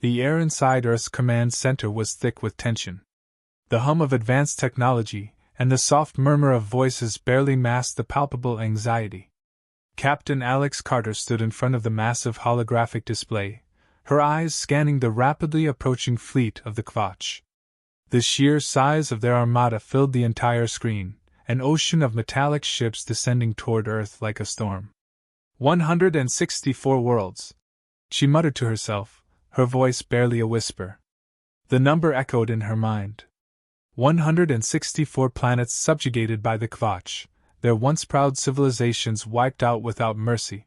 The air inside Earth's command center was thick with tension. The hum of advanced technology and the soft murmur of voices barely masked the palpable anxiety. Captain Alyx Carter stood in front of the massive holographic display, her eyes scanning the rapidly approaching fleet of the Kvatch. The sheer size of their armada filled the entire screen, an ocean of metallic ships descending toward Earth like a storm. 164 worlds, she muttered to herself, her voice barely a whisper. The number echoed in her mind. 164 planets subjugated by the Kvatch, their once proud civilizations wiped out without mercy.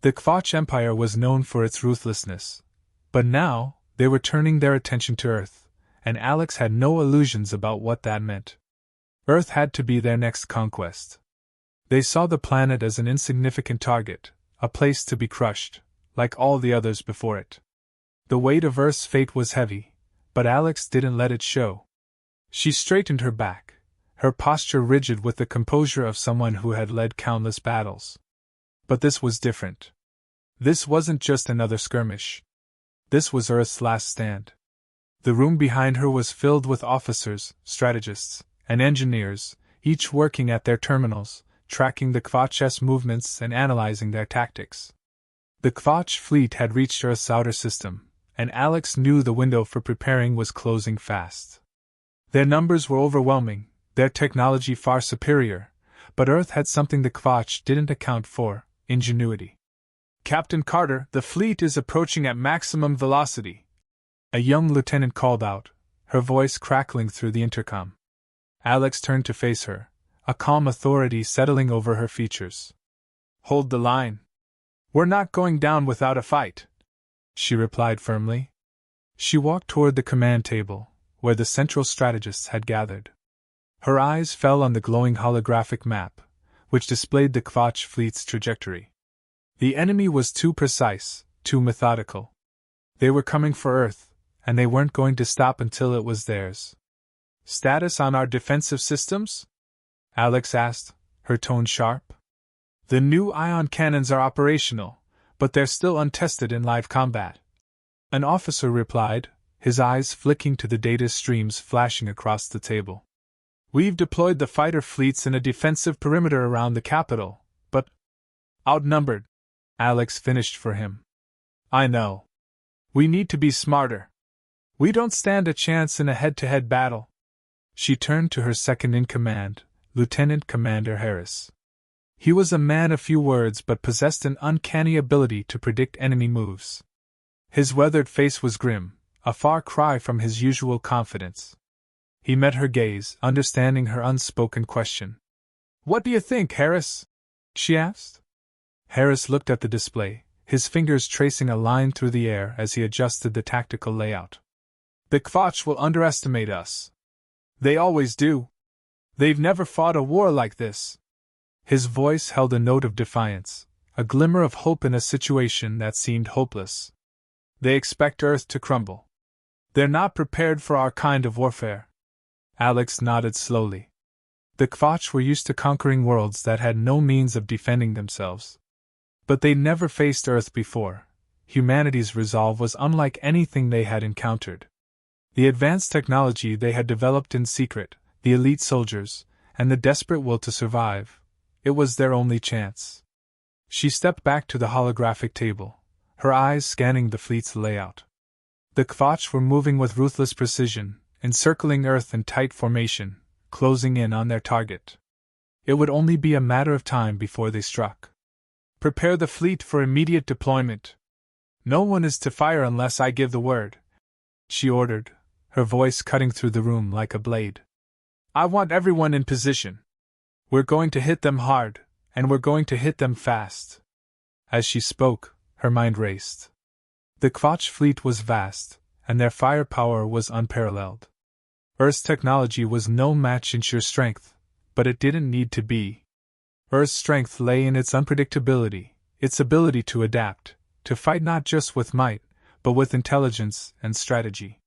The Kvatch Empire was known for its ruthlessness, but now they were turning their attention to Earth, and Alyx had no illusions about what that meant. Earth had to be their next conquest. They saw the planet as an insignificant target, a place to be crushed, like all the others before it. The weight of Earth's fate was heavy, but Alyx didn't let it show. She straightened her back, her posture rigid with the composure of someone who had led countless battles. But this was different. This wasn't just another skirmish. This was Earth's last stand. The room behind her was filled with officers, strategists, and engineers, each working at their terminals, tracking the Kvatch's movements and analyzing their tactics. The Kvatch fleet had reached Earth's outer system, and Alyx knew the window for preparing was closing fast. Their numbers were overwhelming, their technology far superior, but Earth had something the Kvatch didn't account for: ingenuity. "Captain Carter, the fleet is approaching at maximum velocity," a young lieutenant called out, her voice crackling through the intercom. Alyx turned to face her, a calm authority settling over her features. "Hold the line. We're not going down without a fight," she replied firmly. She walked toward the command table, where the central strategists had gathered. Her eyes fell on the glowing holographic map, which displayed the Kvatch fleet's trajectory. The enemy was too precise, too methodical. They were coming for Earth, and they weren't going to stop until it was theirs. "Status on our defensive systems?" Alyx asked, her tone sharp. "The new ion cannons are operational, but they're still untested in live combat," an officer replied, his eyes flicking to the data streams flashing across the table. "We've deployed the fighter fleets in a defensive perimeter around the capital, but outnumbered," Alyx finished for him. "I know. We need to be smarter. We don't stand a chance in a head-to-head battle." She turned to her second-in-command, Lieutenant Commander Harris. He was a man of few words but possessed an uncanny ability to predict enemy moves. His weathered face was grim, a far cry from his usual confidence. He met her gaze, understanding her unspoken question. "What do you think, Harris?" she asked. Harris looked at the display, his fingers tracing a line through the air as he adjusted the tactical layout. "The Kvatch will underestimate us. They always do. They've never fought a war like this." His voice held a note of defiance, a glimmer of hope in a situation that seemed hopeless. "They expect Earth to crumble. They're not prepared for our kind of warfare." Alyx nodded slowly. The Kvatch were used to conquering worlds that had no means of defending themselves. But they'd never faced Earth before. Humanity's resolve was unlike anything they had encountered. The advanced technology they had developed in secret, the elite soldiers, and the desperate will to survive, it was their only chance. She stepped back to the holographic table, her eyes scanning the fleet's layout. The Kvatch were moving with ruthless precision, encircling Earth in tight formation, closing in on their target. It would only be a matter of time before they struck. "Prepare the fleet for immediate deployment. No one is to fire unless I give the word," she ordered, her voice cutting through the room like a blade. "I want everyone in position. We're going to hit them hard, and we're going to hit them fast." As she spoke, her mind raced. The Kvatch fleet was vast, and their firepower was unparalleled. Earth's technology was no match in sheer strength, but it didn't need to be. Earth's strength lay in its unpredictability, its ability to adapt, to fight not just with might, but with intelligence and strategy.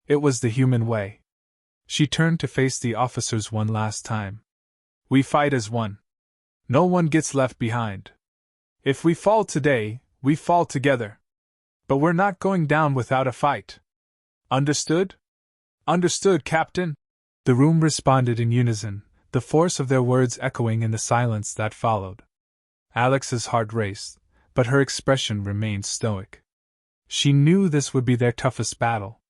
It was the human way. She turned to face the officers one last time. "We fight as one. No one gets left behind. If we fall today, we fall together." But we're not going down without a fight. Understood? Understood, Captain. The room responded in unison, the force of their words echoing in the silence that followed. Alyx's heart raced, but her expression remained stoic. She knew this would be their toughest battle.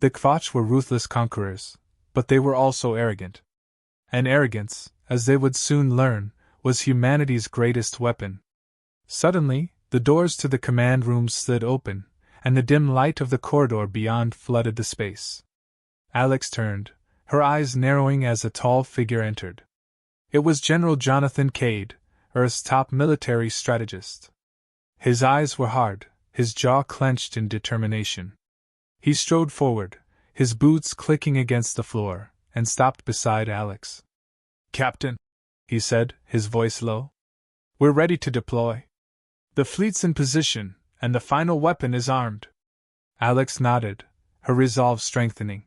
The Kvatch were ruthless conquerors, but they were also arrogant. And arrogance, as they would soon learn, was humanity's greatest weapon. Suddenly, the doors to the command rooms slid open, and the dim light of the corridor beyond flooded the space. Alyx turned, her eyes narrowing as a tall figure entered. It was General Jonathan Cade, Earth's top military strategist. His eyes were hard, his jaw clenched in determination. He strode forward, his boots clicking against the floor, and stopped beside Alyx. "Captain," he said, his voice low, "we're ready to deploy. The fleet's in position, and the final weapon is armed." Alyx nodded, her resolve strengthening.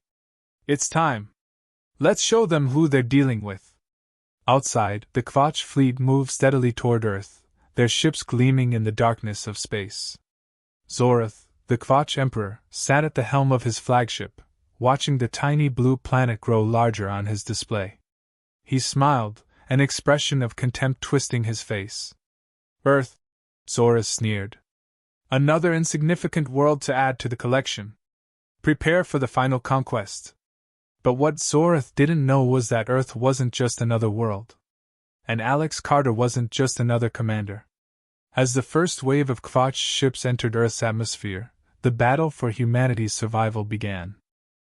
"It's time. Let's show them who they're dealing with." Outside, the Kvatch fleet moved steadily toward Earth, their ships gleaming in the darkness of space. Zorath, the Kvatch Emperor, sat at the helm of his flagship, watching the tiny blue planet grow larger on his display. He smiled, an expression of contempt twisting his face. "Earth," Zorath sneered. "Another insignificant world to add to the collection. Prepare for the final conquest." But what Zorath didn't know was that Earth wasn't just another world. And Alyx Carter wasn't just another commander. As the first wave of Kvatch ships entered Earth's atmosphere, the battle for humanity's survival began.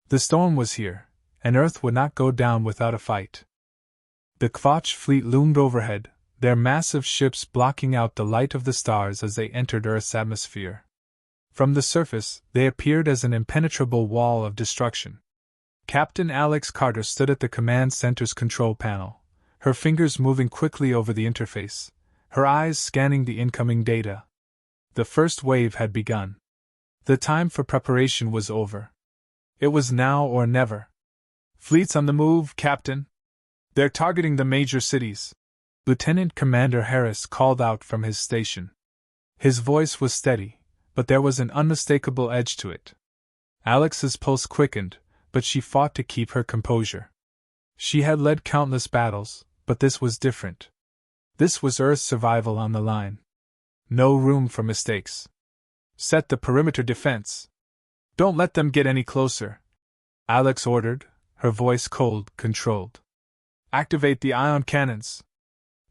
The storm was here, and Earth would not go down without a fight. The Kvatch fleet loomed overhead, their massive ships blocking out the light of the stars as they entered Earth's atmosphere. From the surface, they appeared as an impenetrable wall of destruction. Captain Alyx Carter stood at the command center's control panel, her fingers moving quickly over the interface, her eyes scanning the incoming data. The first wave had begun. The time for preparation was over. It was now or never. "Fleet's on the move, Captain. They're targeting the major cities," Lieutenant Commander Harris called out from his station. His voice was steady, but there was an unmistakable edge to it. Alyx's pulse quickened, but she fought to keep her composure. She had led countless battles, but this was different. This was Earth's survival on the line. No room for mistakes. "Set the perimeter defense. Don't let them get any closer," Alyx ordered, her voice cold, controlled. "Activate the ion cannons.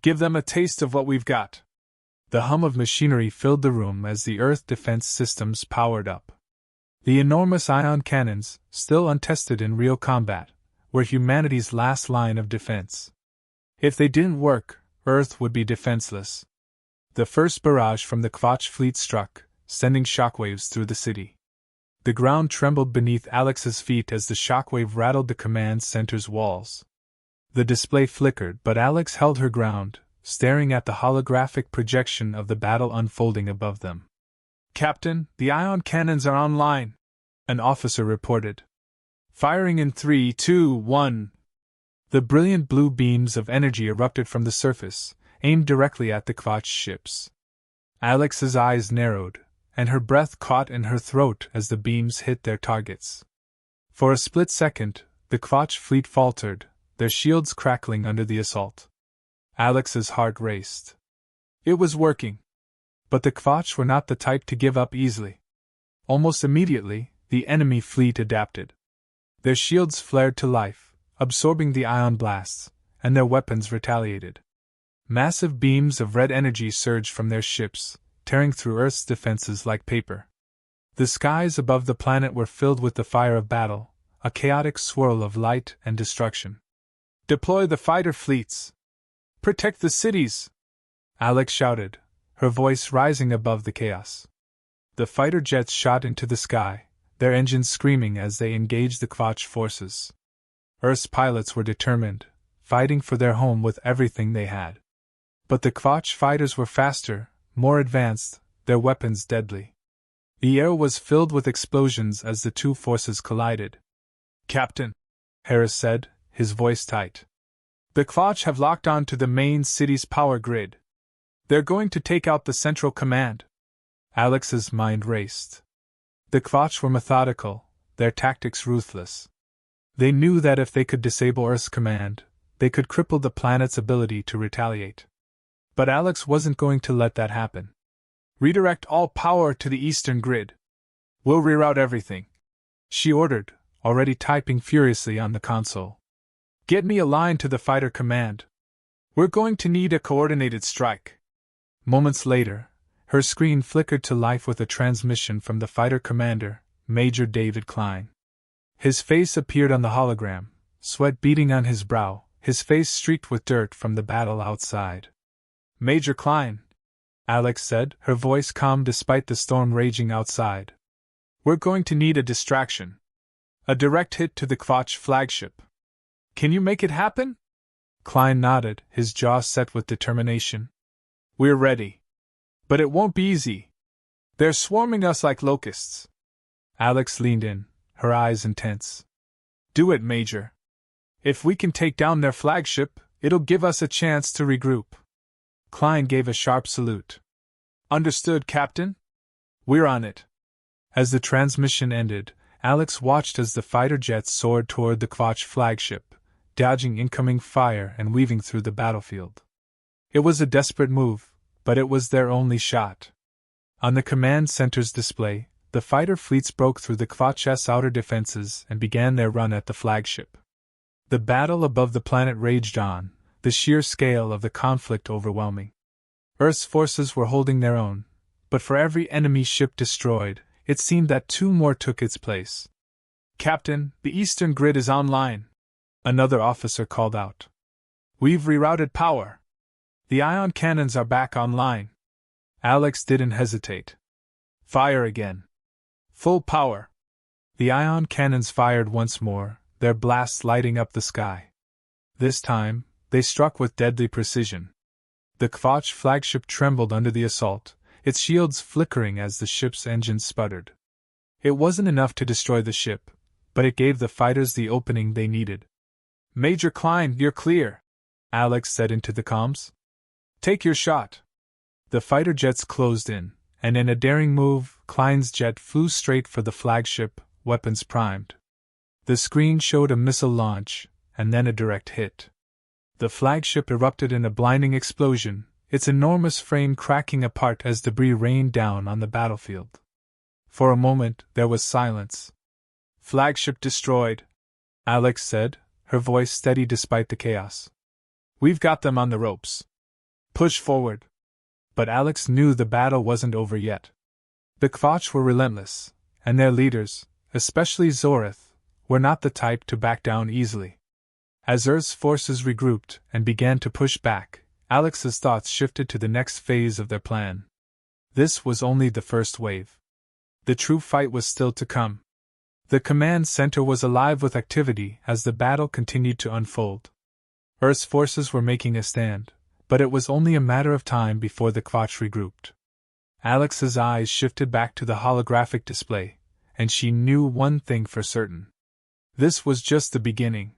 Give them a taste of what we've got." The hum of machinery filled the room as the Earth defense systems powered up. The enormous ion cannons, still untested in real combat, were humanity's last line of defense. If they didn't work, Earth would be defenseless. The first barrage from the Kvatch fleet struck, sending shockwaves through the city. The ground trembled beneath Alyx's feet as the shockwave rattled the command center's walls. The display flickered, but Alyx held her ground, staring at the holographic projection of the battle unfolding above them. "Captain, the ion cannons are online," an officer reported. "Firing in 3, 2, 1. The brilliant blue beams of energy erupted from the surface, aimed directly at the Kvatch ships. Alyx's eyes narrowed, and her breath caught in her throat as the beams hit their targets. For a split second, the Kvatch fleet faltered, their shields crackling under the assault. Alyx's heart raced. It was working. But the Kvatch were not the type to give up easily. Almost immediately, the enemy fleet adapted. Their shields flared to life, absorbing the ion blasts, and their weapons retaliated. Massive beams of red energy surged from their ships, tearing through Earth's defenses like paper. The skies above the planet were filled with the fire of battle, a chaotic swirl of light and destruction. "Deploy the fighter fleets! Protect the cities!" Alyx shouted, her voice rising above the chaos. The fighter jets shot into the sky, their engines screaming as they engaged the Kvatch forces. Earth's pilots were determined, fighting for their home with everything they had. But the Kvatch fighters were faster, more advanced, their weapons deadly. The air was filled with explosions as the two forces collided. "Captain," Harris said, his voice tight. "The Kvatch have locked on to the main city's power grid. They're going to take out the central command." Alyx's mind raced. The Kvatch were methodical, their tactics ruthless. They knew that if they could disable Earth's command, they could cripple the planet's ability to retaliate. But Alyx wasn't going to let that happen. Redirect all power to the eastern grid. We'll reroute everything, she ordered, already typing furiously on the console. Get me a line to the fighter command. We're going to need a coordinated strike. Moments later, her screen flickered to life with a transmission from the fighter commander, Major David Klein. His face appeared on the hologram, sweat beading on his brow, his face streaked with dirt from the battle outside. Major Klein, Alyx said, her voice calm despite the storm raging outside. We're going to need a distraction. A direct hit to the Kvatch flagship. Can you make it happen? Klein nodded, his jaw set with determination. We're ready. But it won't be easy. They're swarming us like locusts. Alyx leaned in, her eyes intense. Do it, Major. If we can take down their flagship, it'll give us a chance to regroup. Klein gave a sharp salute. Understood, Captain. We're on it. As the transmission ended, Alyx watched as the fighter jets soared toward the Kvatch flagship, dodging incoming fire and weaving through the battlefield. It was a desperate move, but it was their only shot. On the command center's display, the fighter fleets broke through the Kvatch's outer defenses and began their run at the flagship. The battle above the planet raged on, the sheer scale of the conflict overwhelming. Earth's forces were holding their own, but for every enemy ship destroyed, it seemed that two more took its place. Captain, the eastern grid is online, another officer called out. We've rerouted power. The ion cannons are back online. Alyx didn't hesitate. Fire again. Full power. The ion cannons fired once more, their blasts lighting up the sky. This time, they struck with deadly precision. The Kvatch flagship trembled under the assault, its shields flickering as the ship's engines sputtered. It wasn't enough to destroy the ship, but it gave the fighters the opening they needed. Major Klein, you're clear, Alyx said into the comms. Take your shot. The fighter jets closed in, and in a daring move, Klein's jet flew straight for the flagship, weapons primed. The screen showed a missile launch, and then a direct hit. The flagship erupted in a blinding explosion, its enormous frame cracking apart as debris rained down on the battlefield. For a moment, there was silence. Flagship destroyed, Alyx said, her voice steady despite the chaos. We've got them on the ropes. Push forward. But Alyx knew the battle wasn't over yet. The Kvatch were relentless, and their leaders, especially Zorith, were not the type to back down easily. As Earth's forces regrouped and began to push back, Alyx's thoughts shifted to the next phase of their plan. This was only the first wave. The true fight was still to come. The command center was alive with activity as the battle continued to unfold. Earth's forces were making a stand, but it was only a matter of time before the Kvatch regrouped. Alyx's eyes shifted back to the holographic display, and she knew one thing for certain. This was just the beginning.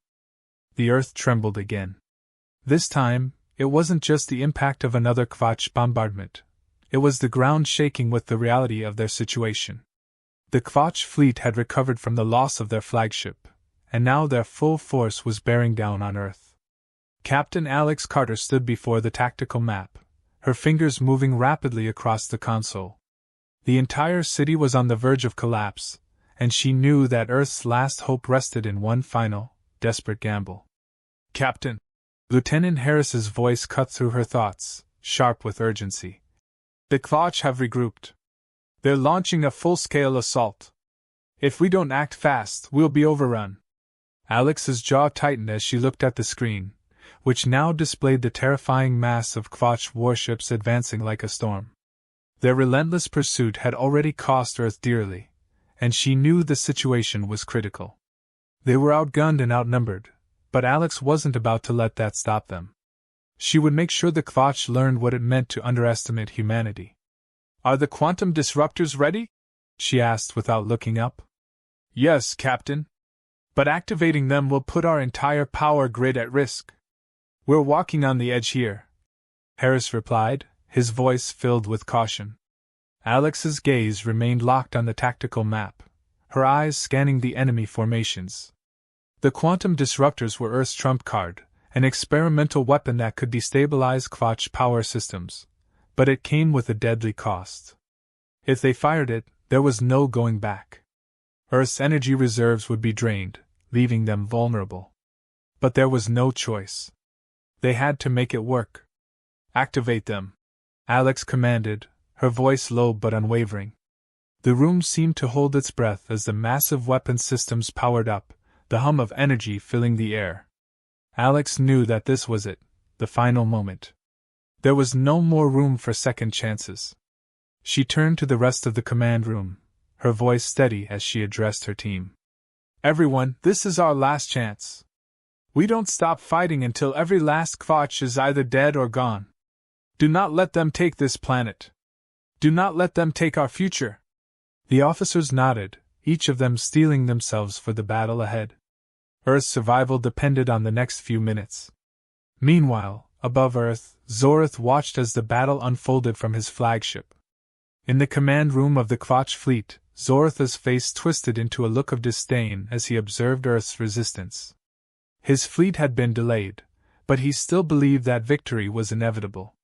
The Earth trembled again. This time, it wasn't just the impact of another Kvatch bombardment. It was the ground shaking with the reality of their situation. The Kvatch fleet had recovered from the loss of their flagship, and now their full force was bearing down on Earth. Captain Alyx Carter stood before the tactical map, her fingers moving rapidly across the console. The entire city was on the verge of collapse, and she knew that Earth's last hope rested in one final, desperate gamble. Captain! Lieutenant Harris's voice cut through her thoughts, sharp with urgency. The Kvatch have regrouped. They're launching a full-scale assault. If we don't act fast, we'll be overrun. Alyx's jaw tightened as she looked at the screen, which now displayed the terrifying mass of Kvatch warships advancing like a storm. Their relentless pursuit had already cost Earth dearly, and she knew the situation was critical. They were outgunned and outnumbered, but Alyx wasn't about to let that stop them. She would make sure the Kvatch learned what it meant to underestimate humanity. Are the quantum disruptors ready? She asked without looking up. Yes, Captain. But activating them will put our entire power grid at risk. We're walking on the edge here, Harris replied, his voice filled with caution. Alyx's gaze remained locked on the tactical map, her eyes scanning the enemy formations. The quantum disruptors were Earth's trump card, an experimental weapon that could destabilize Kvatch power systems, but it came with a deadly cost. If they fired it, there was no going back. Earth's energy reserves would be drained, leaving them vulnerable. But there was no choice. They had to make it work. Activate them, Alyx commanded, her voice low but unwavering. The room seemed to hold its breath as the massive weapon systems powered up, the hum of energy filling the air. Alyx knew that this was it, the final moment. There was no more room for second chances. She turned to the rest of the command room, her voice steady as she addressed her team. Everyone, this is our last chance. We don't stop fighting until every last Kvatch is either dead or gone. Do not let them take this planet. Do not let them take our future. The officers nodded, each of them steeling themselves for the battle ahead. Earth's survival depended on the next few minutes. Meanwhile, above Earth, Zorith watched as the battle unfolded from his flagship. In the command room of the Kvatch fleet, Zorith's face twisted into a look of disdain as he observed Earth's resistance. His fleet had been delayed, but he still believed that victory was inevitable.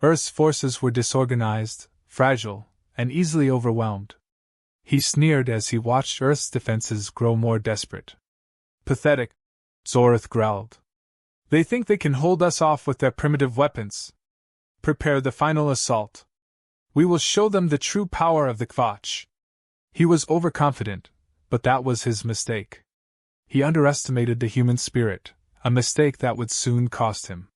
Earth's forces were disorganized, fragile, and easily overwhelmed. He sneered as he watched Earth's defenses grow more desperate. Pathetic, Zorith growled. They think they can hold us off with their primitive weapons. Prepare the final assault. We will show them the true power of the Kvatch. He was overconfident, but that was his mistake. He underestimated the human spirit, a mistake that would soon cost him.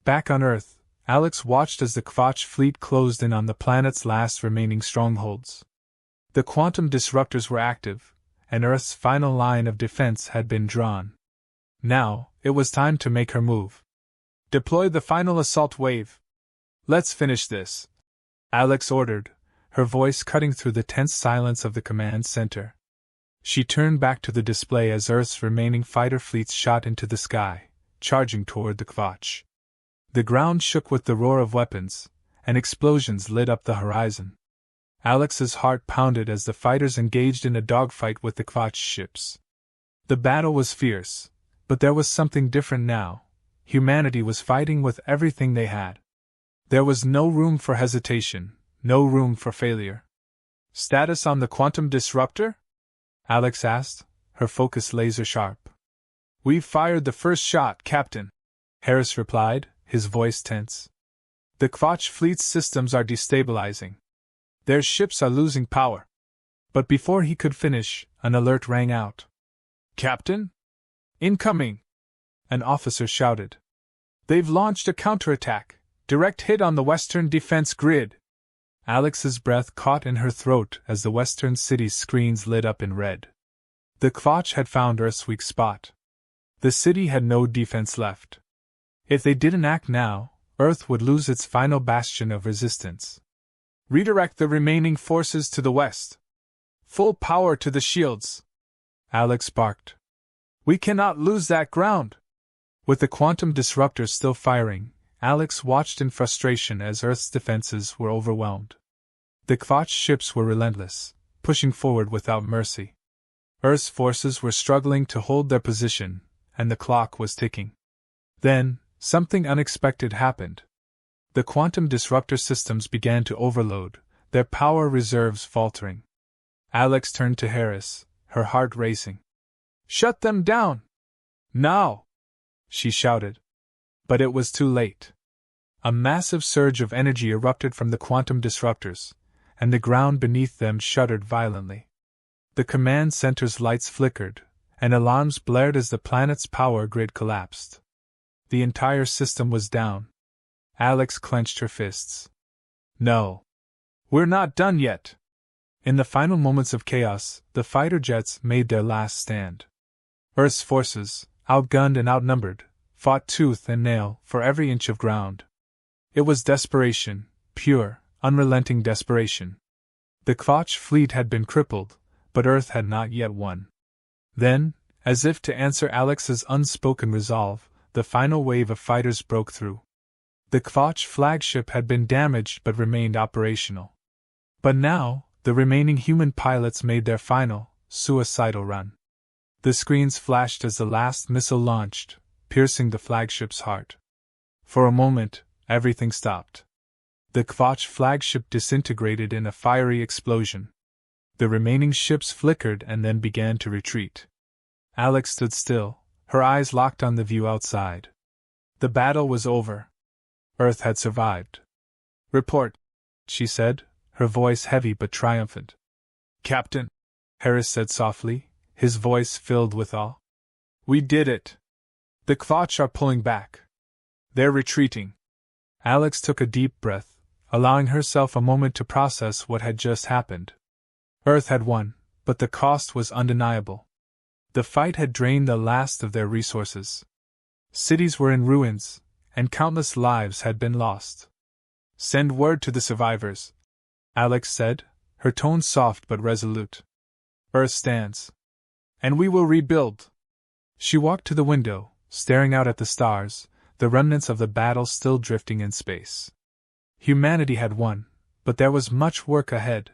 Back on Earth, Alyx watched as the Kvatch fleet closed in on the planet's last remaining strongholds. The quantum disruptors were active, and Earth's final line of defense had been drawn. Now, it was time to make her move. Deploy the final assault wave. Let's finish this, Alyx ordered, her voice cutting through the tense silence of the command center. She turned back to the display as Earth's remaining fighter fleets shot into the sky, charging toward the Kvatch. The ground shook with the roar of weapons, and explosions lit up the horizon. Alyx's heart pounded as the fighters engaged in a dogfight with the Kvatch ships. The battle was fierce, but there was something different now. Humanity was fighting with everything they had. There was no room for hesitation, no room for failure. Status on the quantum disruptor? Alyx asked, her focus laser-sharp. We've fired the first shot, Captain, Harris replied, his voice tense. The Kvatch fleet's systems are destabilizing. Their ships are losing power. But before he could finish, an alert rang out. Captain? Incoming! An officer shouted. They've launched a counterattack, direct hit on the western defense grid. Alyx's breath caught in her throat as the western city's screens lit up in red. The Kvatch had found Earth's weak spot. The city had no defense left. If they didn't act now, Earth would lose its final bastion of resistance. Redirect the remaining forces to the west. Full power to the shields, Alyx barked. We cannot lose that ground. With the quantum disruptors still firing, Alyx watched in frustration as Earth's defenses were overwhelmed. The Kvatch ships were relentless, pushing forward without mercy. Earth's forces were struggling to hold their position, and the clock was ticking. Then, something unexpected happened. The quantum disruptor systems began to overload, their power reserves faltering. Alyx turned to Harris, her heart racing. Shut them down! Now! She shouted. But it was too late. A massive surge of energy erupted from the quantum disruptors, and the ground beneath them shuddered violently. The command center's lights flickered, and alarms blared as the planet's power grid collapsed. The entire system was down. Alyx clenched her fists. No. We're not done yet. In the final moments of chaos, the fighter jets made their last stand. Earth's forces, outgunned and outnumbered, fought tooth and nail for every inch of ground. It was desperation, pure, unrelenting desperation. The Kvatch fleet had been crippled, but Earth had not yet won. Then, as if to answer Alyx's unspoken resolve, the final wave of fighters broke through. The Kvatch flagship had been damaged but remained operational. But now, the remaining human pilots made their final, suicidal run. The screens flashed as the last missile launched, piercing the flagship's heart. For a moment, everything stopped. The Kvatch flagship disintegrated in a fiery explosion. The remaining ships flickered and then began to retreat. Alyx stood still, her eyes locked on the view outside. The battle was over. Earth had survived. "Report," she said, her voice heavy but triumphant. "Captain," Harris said softly, his voice filled with awe. "We did it. The Kvatch are pulling back. They're retreating." Alyx took a deep breath, allowing herself a moment to process what had just happened. Earth had won, but the cost was undeniable. The fight had drained the last of their resources. Cities were in ruins, and countless lives had been lost. "Send word to the survivors," Alyx said, her tone soft but resolute. "Earth stands. And we will rebuild." She walked to the window, staring out at the stars, the remnants of the battle still drifting in space. Humanity had won, but there was much work ahead.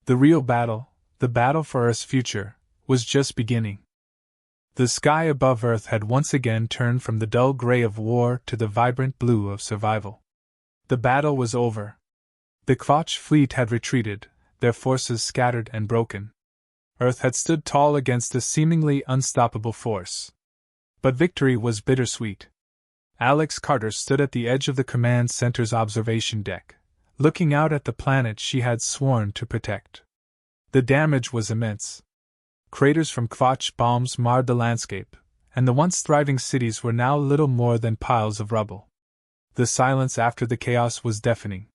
The real battle, the battle for Earth's future, was just beginning. The sky above Earth had once again turned from the dull gray of war to the vibrant blue of survival. The battle was over. The Kvatch fleet had retreated, their forces scattered and broken. Earth had stood tall against a seemingly unstoppable force. But victory was bittersweet. Alyx Carter stood at the edge of the command center's observation deck, looking out at the planet she had sworn to protect. The damage was immense. Craters from Kvatch bombs marred the landscape, and the once thriving cities were now little more than piles of rubble. The silence after the chaos was deafening.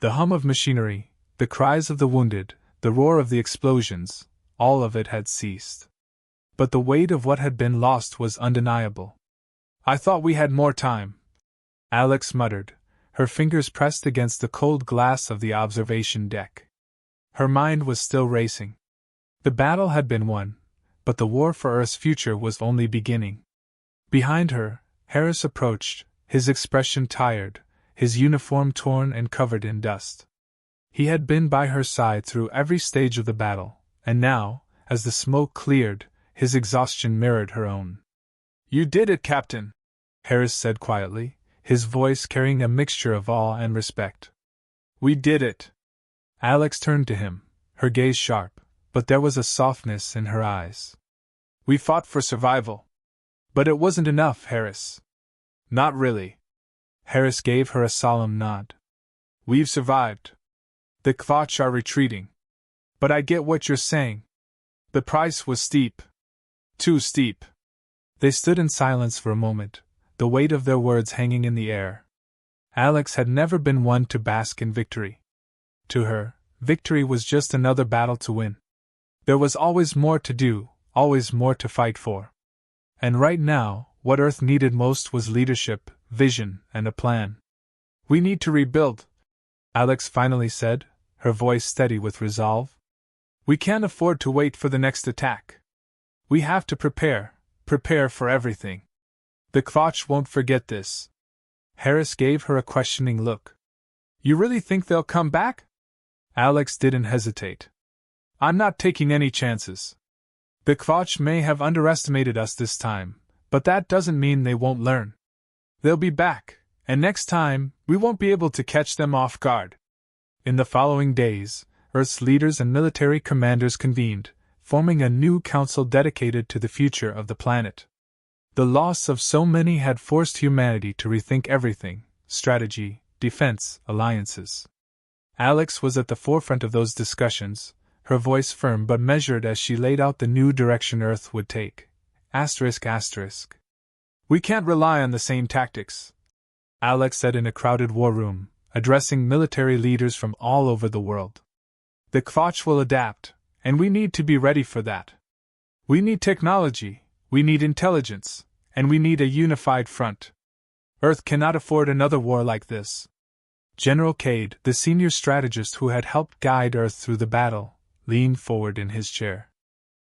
The hum of machinery, the cries of the wounded, the roar of the explosions, all of it had ceased. But the weight of what had been lost was undeniable. "I thought we had more time," Alyx muttered, her fingers pressed against the cold glass of the observation deck. Her mind was still racing. The battle had been won, but the war for Earth's future was only beginning. Behind her, Harris approached, his expression tired, his uniform torn and covered in dust. He had been by her side through every stage of the battle, and now, as the smoke cleared, his exhaustion mirrored her own. "You did it, Captain," Harris said quietly, his voice carrying a mixture of awe and respect. "We did it." Alyx turned to him, her gaze sharp, but there was a softness in her eyes. "We fought for survival. But it wasn't enough, Harris." "Not really." Harris gave her a solemn nod. "We've survived. The Kvatch are retreating. But I get what you're saying. The price was steep. Too steep." They stood in silence for a moment, the weight of their words hanging in the air. Alyx had never been one to bask in victory. To her, victory was just another battle to win. There was always more to do, always more to fight for. And right now, what Earth needed most was leadership, vision, and a plan. "We need to rebuild," Alyx finally said, her voice steady with resolve. "We can't afford to wait for the next attack. We have to prepare for everything. The Kvatch won't forget this." Harris gave her a questioning look. "You really think they'll come back?" Alyx didn't hesitate. "I'm not taking any chances. The Kvatch may have underestimated us this time, but that doesn't mean they won't learn. They'll be back, and next time, we won't be able to catch them off guard." In the following days, Earth's leaders and military commanders convened, forming a new council dedicated to the future of the planet. The loss of so many had forced humanity to rethink everything: strategy, defense, alliances. Alyx was at the forefront of those discussions, her voice firm but measured as she laid out the new direction Earth would take. ***. "We can't rely on the same tactics," Alyx said in a crowded war room, addressing military leaders from all over the world. "The Kvatch will adapt, and we need to be ready for that. We need technology, we need intelligence, and we need a unified front. Earth cannot afford another war like this." General Cade, the senior strategist who had helped guide Earth through the battle, leaned forward in his chair.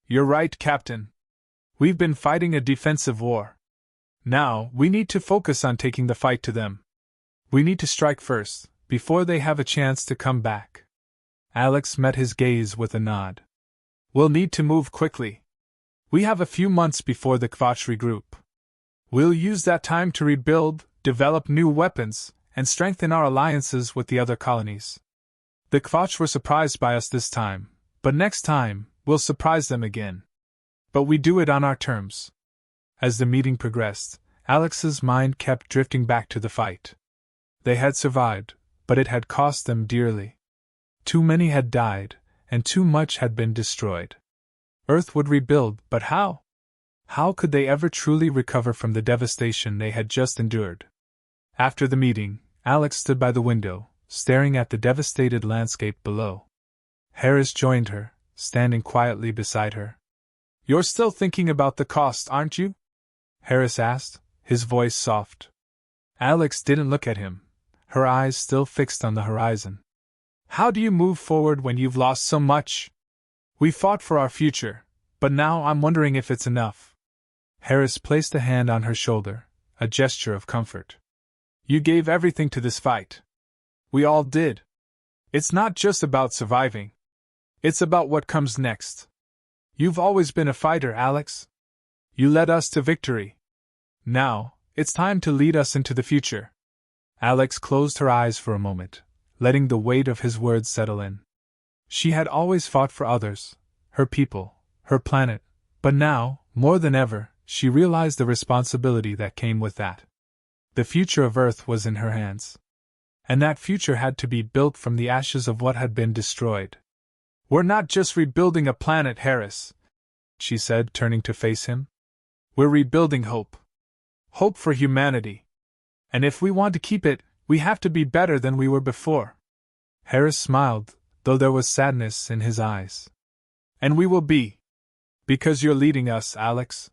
"You're right, Captain. We've been fighting a defensive war. Now, we need to focus on taking the fight to them. We need to strike first, before they have a chance to come back." Alyx met his gaze with a nod. We'll need to move quickly. We have a few months before the Kvatch regroup. We'll use that time to rebuild, develop new weapons, and strengthen our alliances with the other colonies. The Kvatch were surprised by us this time, but next time, we'll surprise them again. But we do it on our terms. As the meeting progressed, Alyx's mind kept drifting back to the fight. They had survived, but it had cost them dearly. Too many had died, and too much had been destroyed. Earth would rebuild, but how? How could they ever truly recover from the devastation they had just endured? After the meeting, Alyx stood by the window, staring at the devastated landscape below. Harris joined her, standing quietly beside her. You're still thinking about the cost, aren't you? Harris asked, his voice soft. Alyx didn't look at him, her eyes still fixed on the horizon. How do you move forward when you've lost so much? We fought for our future, but now I'm wondering if it's enough. Harris placed a hand on her shoulder, a gesture of comfort. You gave everything to this fight. We all did. It's not just about surviving. It's about what comes next. You've always been a fighter, Alyx. You led us to victory. Now, it's time to lead us into the future. Alyx closed her eyes for a moment, letting the weight of his words settle in. She had always fought for others, her people, her planet, but now, more than ever, she realized the responsibility that came with that. The future of Earth was in her hands. And that future had to be built from the ashes of what had been destroyed. We're not just rebuilding a planet, Harris, she said, turning to face him. We're rebuilding hope. Hope for humanity. And if we want to keep it, we have to be better than we were before. Harris smiled, though there was sadness in his eyes. And we will be. Because you're leading us, Alyx.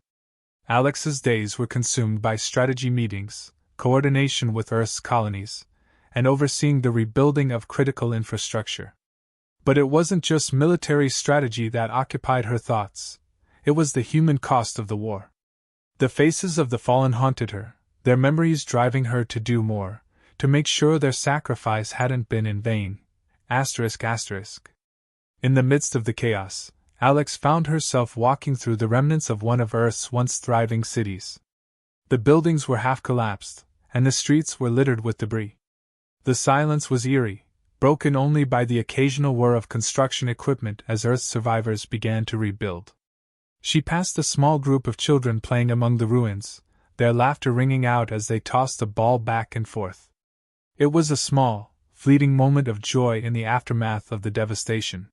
Alyx's days were consumed by strategy meetings, coordination with Earth's colonies, and overseeing the rebuilding of critical infrastructure. But it wasn't just military strategy that occupied her thoughts. It was the human cost of the war. The faces of the fallen haunted her, their memories driving her to do more, to make sure their sacrifice hadn't been in vain. In the midst of the chaos, Alyx found herself walking through the remnants of one of Earth's once thriving cities. The buildings were half collapsed, and the streets were littered with debris. The silence was eerie, broken only by the occasional whir of construction equipment as Earth's survivors began to rebuild. She passed a small group of children playing among the ruins, their laughter ringing out as they tossed the ball back and forth. It was a small, fleeting moment of joy in the aftermath of the devastation.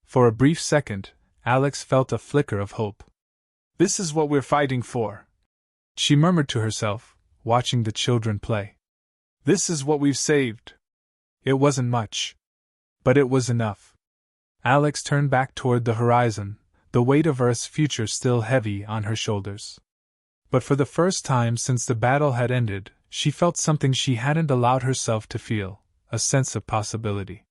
For a brief second, Alyx felt a flicker of hope. This is what we're fighting for, she murmured to herself, watching the children play. This is what we've saved. It wasn't much, but it was enough. Alyx turned back toward the horizon, the weight of Earth's future still heavy on her shoulders. But for the first time since the battle had ended, she felt something she hadn't allowed herself to feel, a sense of possibility.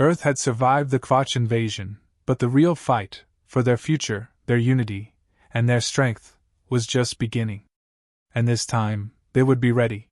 Earth had survived the Kvatch invasion, but the real fight, for their future, their unity, and their strength, was just beginning. And this time, they would be ready.